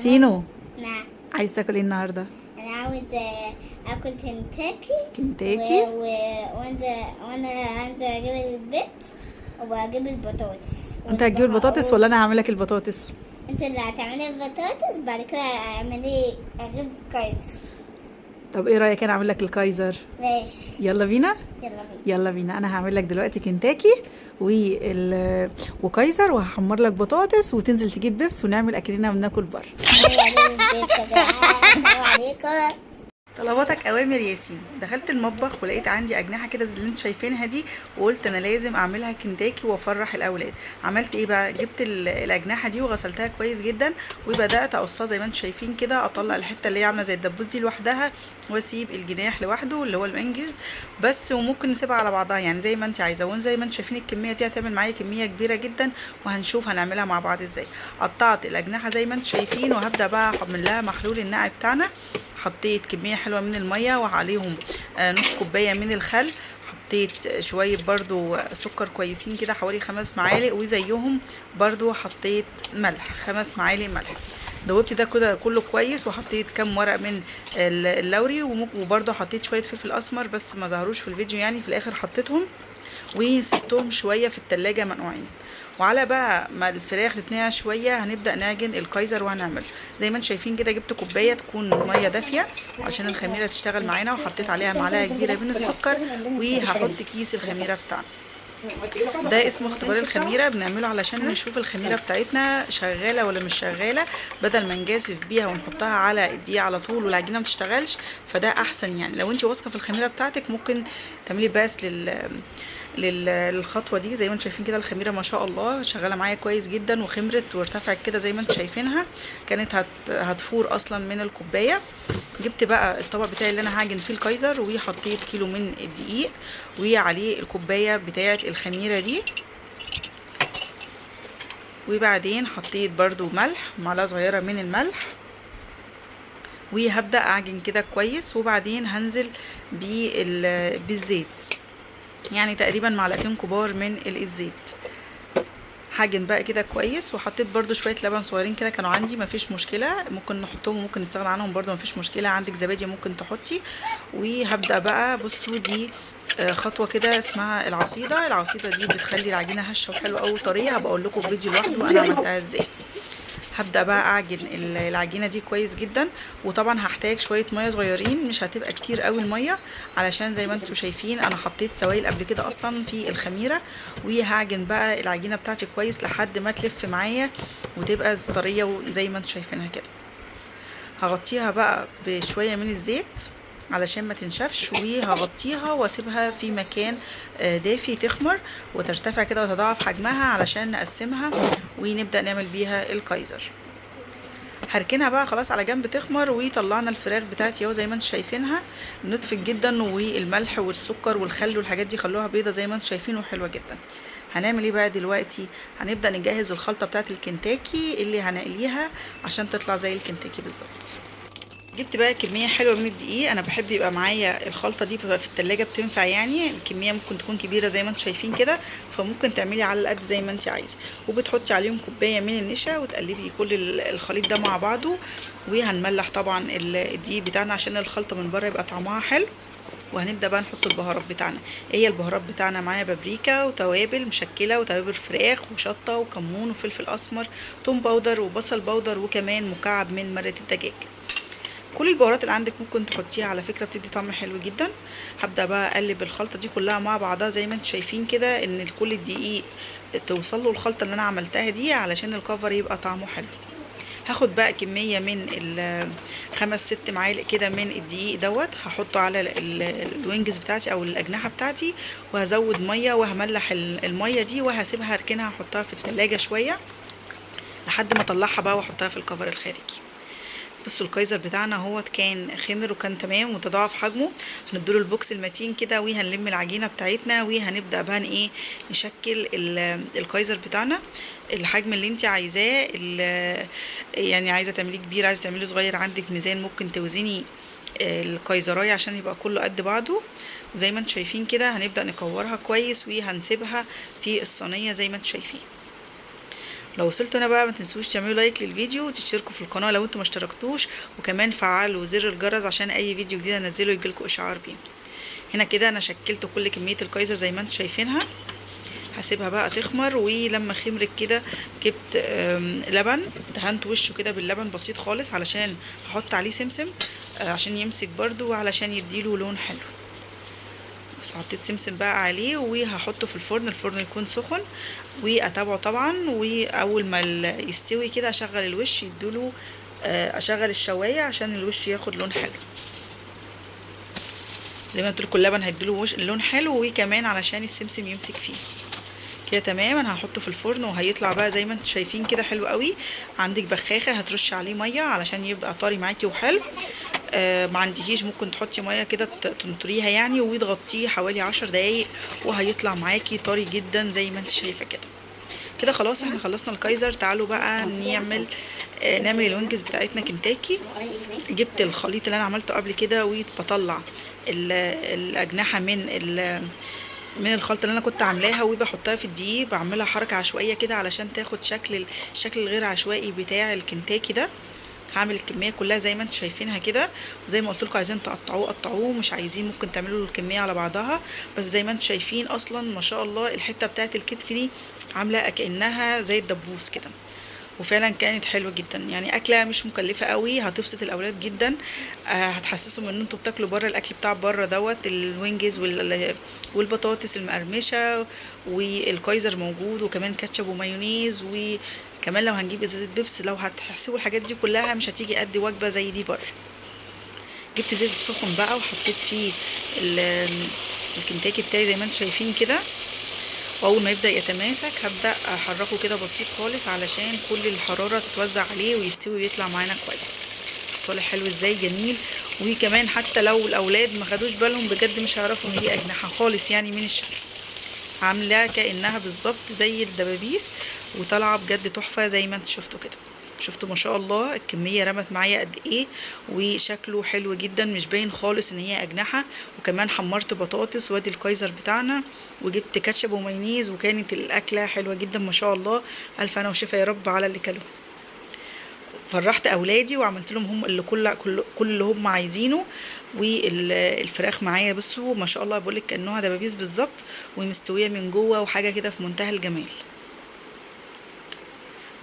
سينو، نعم. عايز تاكل ايه النهارده؟ انا عاوز اكل كنتاكي. كنتاكي؟ وانا انزل اجيب البيبس واجيب البطاطس انت هتجيب البطاطس ولا انا هعمل لك البطاطس؟ انت اللي هتعملي البطاطس، بعد كده اجيب كايزر. طب ايه رايك انا اعمل لك الكايزر؟ ماشي. يلا بينا. يلا بينا. يلا بينا، انا هعمل لك دلوقتي كنتاكي وكايزر، وهحمر لك بطاطس، وتنزل تجيب بيبس ونعمل اكلنا وناكل بره. يلا اجيب البيبس يا جدعان. السلام عليكم. طلباتك اوامر ياسين. دخلت المطبخ ولقيت عندي اجنحه كده زي اللي انتوا شايفينها دي، وقلت انا لازم اعملها كنتاكي وافرح الاولاد. عملت ايه بقى؟ جبت الاجنحه دي وغسلتها كويس جدا، وبدات اقصها زي ما انتوا شايفين كده. اطلع الحته اللي هي عامله زي الدبوس دي لوحدها، واسيب الجناح لوحده اللي هو المنجز بس. وممكن نسيبها على بعضها يعني زي ما انت عايزه. وزي ما انتوا شايفين الكميه دي هتعمل معايا كميه كبيره جدا، وهنشوف هنعملها مع بعض ازاي. قطعت الاجنحه زي ما انتوا شايفين، وهبدا بقى اعمل لها محلول النقع بتاعنا. حطيت كميه حلوه من الميه وعليهم نص كوبايه من الخل. حطيت شويه برضو سكر كويسين كده حوالي 5 معالق، وزيهم برضو حطيت ملح 5 معالق ملح. دوبت ده كده كله كويس، وحطيت كام ورق من اللوري، وبرضو حطيت شويه فلفل اسمر بس ما ظهروش في الفيديو يعني، في الاخر حطيتهم وسبتهم شويه في التلاجة منقوعين. وعلى بقى ما الفراخ تتنقع شويه هنبدا نعجن الكايزر وهنعمله. زي ما انتم شايفين كده، جبت كوبايه تكون ميه دافيه عشان الخميره تشتغل معانا، وحطيت عليها معلقه كبيره من السكر، وهحط كيس الخميره بتاعنا. ده اسمه اختبار الخميره، بنعمله علشان نشوف الخميره بتاعتنا شغاله ولا مش شغاله، بدل ما نجازف بيها ونحطها على الدقيق على طول والعجينه ما تشتغلش. فده احسن يعني. لو انت واثقه في الخميره بتاعتك ممكن تعملي بس للخطوه دي. زي ما انتم شايفين كده الخميره ما شاء الله شغاله معايا كويس جدا، وخمرت وارتفعت كده زي ما انتم شايفينها. كانت هتفور اصلا من الكوبايه. جبت بقى الطبق بتاعي اللي انا هعجن فيه الكايزر، وحطيت كيلو من الدقيق وعليه الكوبايه بتاعه الخميره دي. وبعدين حطيت برضو ملح، معلقه صغيره من الملح، وهبدا اعجن كده كويس. وبعدين هنزل بالزيت، يعني تقريبا معلقتين كبار من الزيت. هعجن بقى كده كويس. وحطيت برضو شويه لبن صغيرين كده كانوا عندي، مفيش مشكله، ممكن نحطهم وممكن نستغنى عنهم برضو مفيش مشكله. عندك زبادي ممكن تحطي. وهبدا بقى بصوا دي خطوه كده اسمها العصيده. العصيده دي بتخلي العجينه هشه وحلوه قوي وطريه. هبقى اقول لكم في فيديو لوحده انا عملتها ازاي. هبدا بقى اعجن العجينه دي كويس جدا. وطبعا هحتاج شويه ميه صغيرين، مش هتبقى كتير قوي الميه، علشان زي ما انتم شايفين انا حطيت سوائل قبل كده اصلا في الخميره. وهعجن بقى العجينه بتاعتي كويس لحد ما تلف معايا وتبقى طريه زي ما انتم شايفينها كده. هغطيها بقى بشويه من الزيت علشان ما تنشفش، وهغطيها واسيبها في مكان دافي تخمر وترتفع كده وتضاعف حجمها علشان نقسمها ونبدأ نعمل بيها الكايزر. هركنها بقى خلاص على جنب تخمر. وطلعنا الفراخ بتاعتي اهو زي ما انتم شايفينها، نطفت جدا، والملح والسكر والخل والحاجات دي خلوها بيضه زي ما انتم شايفين وحلوه جدا. هنعمل ايه بقى دلوقتي؟ هنبدأ نجهز الخلطه بتاعت الكنتاكي اللي هنقليها عشان تطلع زي الكنتاكي بالظبط. جبت بقى كميه حلوه من الدقيق. انا بحب يبقى معايا الخلطه دي في التلاجة بتنفع يعني. الكميه ممكن تكون كبيره زي ما انتم شايفين كده، فممكن تعملي على القد زي ما انت عايزه. وبتحطي عليهم كوبايه من النشا وتقلبي كل الخليط ده مع بعضه. وهنملح طبعا الدقيق بتاعنا عشان الخلطه من بره يبقى طعمها حلو. وهنبدا بقى نحط البهارات بتاعنا. هي البهارات بتاعنا معايا بابريكا وتوابل مشكله وتوابل فراخ وشطه وكمون وفلفل اسمر، توم باودر وبصل باودر، وكمان مكعب من مرقه الدجاج. كل البهارات اللي عندك ممكن تحطيها على فكره، بتدي طعم حلو جدا. هبدا بقى اقلب الخلطه دي كلها مع بعضها زي ما انتم شايفين كده، ان كل الدقيق توصل له الخلطه اللي انا عملتها دي علشان الكفر يبقى طعمه حلو. هاخد بقى كميه من 5-6 معالق كده من الدقيق دوت، هحطه على الوينجز بتاعتي او الاجنحه بتاعتي، وهزود ميه وهملح الميه دي، وهسيبها اركنها احطها في التلاجة شويه لحد ما اطلعها بقى واحطها في الكفر الخارجي. بصوا الكايزر بتاعنا اهوت كان خمر وكان تمام وتضاعف حجمه. هنديله البوكس المتين كده، وهنلم العجينه بتاعتنا، وهنبدا بقى ايه نشكل الكايزر بتاعنا الحجم اللي انت عايزاه. يعني عايزه تعمليه كبير، عايزه تعمليه صغير، عندك ميزان ممكن توزني الكايزرايه عشان يبقى كله قد بعضه. وزي ما انتم شايفين كده هنبدا نكورها كويس، وهنسيبها في الصينيه زي ما انتم شايفين. لو وصلتوا هنا بقى ما تنسوش تعملوا لايك للفيديو وتشتركوا في القناه لو انتوا ما اشتركتوش، وكمان فعلوا زر الجرس عشان اي فيديو جديد انزله يجيلكوا اشعار بيه. هنا كده انا شكلت كل كميه الكايزر زي ما انتوا شايفينها. هسيبها بقى تخمر، ولما خمرت كده جبت لبن، دهنت وشه كده باللبن بسيط خالص علشان هحط عليه سمسم عشان يمسك برضو وعلشان يديله لون حلو. بس حطيت سمسم بقى عليه وهحطه في الفرن. الفرن يكون سخن واتابعه طبعا، واول ما يستوي كده اشغل الوش يديله اشغل الشوايه عشان الوش ياخد لون حلو. زي ما قلت لكم اللبن هيديله لون حلو، وكمان علشان السمسم يمسك فيه. كده تمام. انا هحطه في الفرن وهيطلع بقى زي ما انتم شايفين كده حلو قوي. عندك بخاخه هترش عليه ميه علشان يبقى طري معاكي وحلو. ما عندكيش ممكن تحطي ميه كده تنطريها يعني، وتغطيه حوالي 10 دقايق وهيطلع معاكي طري جدا زي ما انت شايفه كده. كده خلاص احنا خلصنا الكايزر. تعالوا بقى نعمل الوينجز بتاعتنا كنتاكي. جبت الخليط اللي انا عملته قبل كده وبطلع الاجنحه من الخلطه اللي انا كنت عاملاها وبحطها في الدقيق. بعملها حركه عشوائيه كده علشان تاخد الشكل الغير عشوائي بتاع الكنتاكي ده. هعمل الكميه كلها زي ما انتم شايفينها كده، وزي ما قلت لكم عايزين تقطعوه قطعوه، مش عايزين ممكن تعملوا الكميه على بعضها. بس زي ما انتم شايفين اصلا ما شاء الله الحته بتاعه الكتف دي عامله كانها زي الدبوس كده، وفعلا كانت حلوه جدا. يعني اكله مش مكلفه قوي، هتبسط الاولاد جدا. هتحسسهم ان انتوا بتاكلوا بره الاكل بتاع بره دوت. الوينجز والبطاطس المقرمشه والكايزر موجود، وكمان كاتشب ومايونيز، وكمان لو هنجيب ازازه بيبس. لو هتحسبوا الحاجات دي كلها مش هتيجي قد وجبه زي دي بره. جبت زيت سخن بقى وحطيت فيه الكنتاكي بتاعي زي ما انتم شايفين كده، واول ما يبدا يتماسك هبدا احركه كده بسيط خالص علشان كل الحراره تتوزع عليه ويستوي ويطلع معانا كويس. بس طالع حلو ازاي، جميل. وكمان حتى لو الاولاد ما خدوش بالهم بجد مش هيعرفوا ان دي اجنحه خالص يعني من الشكل. عامله كانها بالظبط زي الدبابيس، وطالعه بجد تحفه زي ما انتوا شفتوا كده. شفتوا ما شاء الله الكميه رمت معايا قد ايه، وشكله حلو جدا مش باين خالص ان هي اجنحه. وكمان حمرت بطاطس وادي الكايزر بتاعنا، وجبت كاتشب ومايونيز، وكانت الاكله حلوه جدا ما شاء الله. الف انا وشفا يا رب على اللي كلوه. فرحت اولادي وعملت لهم هم اللي كل اللي هم عايزينه. والفراخ معايا بصوا ما شاء الله بقولك كانها دبابيس بالظبط، ومستويه من جوه وحاجه كده في منتهى الجمال.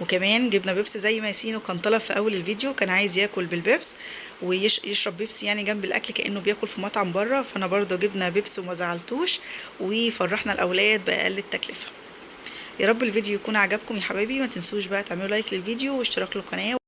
وكمان جبنا بيبس زي ما ياسينو كان طلب في اول الفيديو، كان عايز ياكل بالبيبس ويشرب بيبس يعني جنب الاكل كانه بياكل في مطعم بره. فانا برضو جبنا بيبس وما زعلتوش، وفرحنا الاولاد باقل التكلفه. يا رب الفيديو يكون عجبكم يا حبايبي. ما تنسوش بقى تعملوا لايك للفيديو واشتراك للقناه.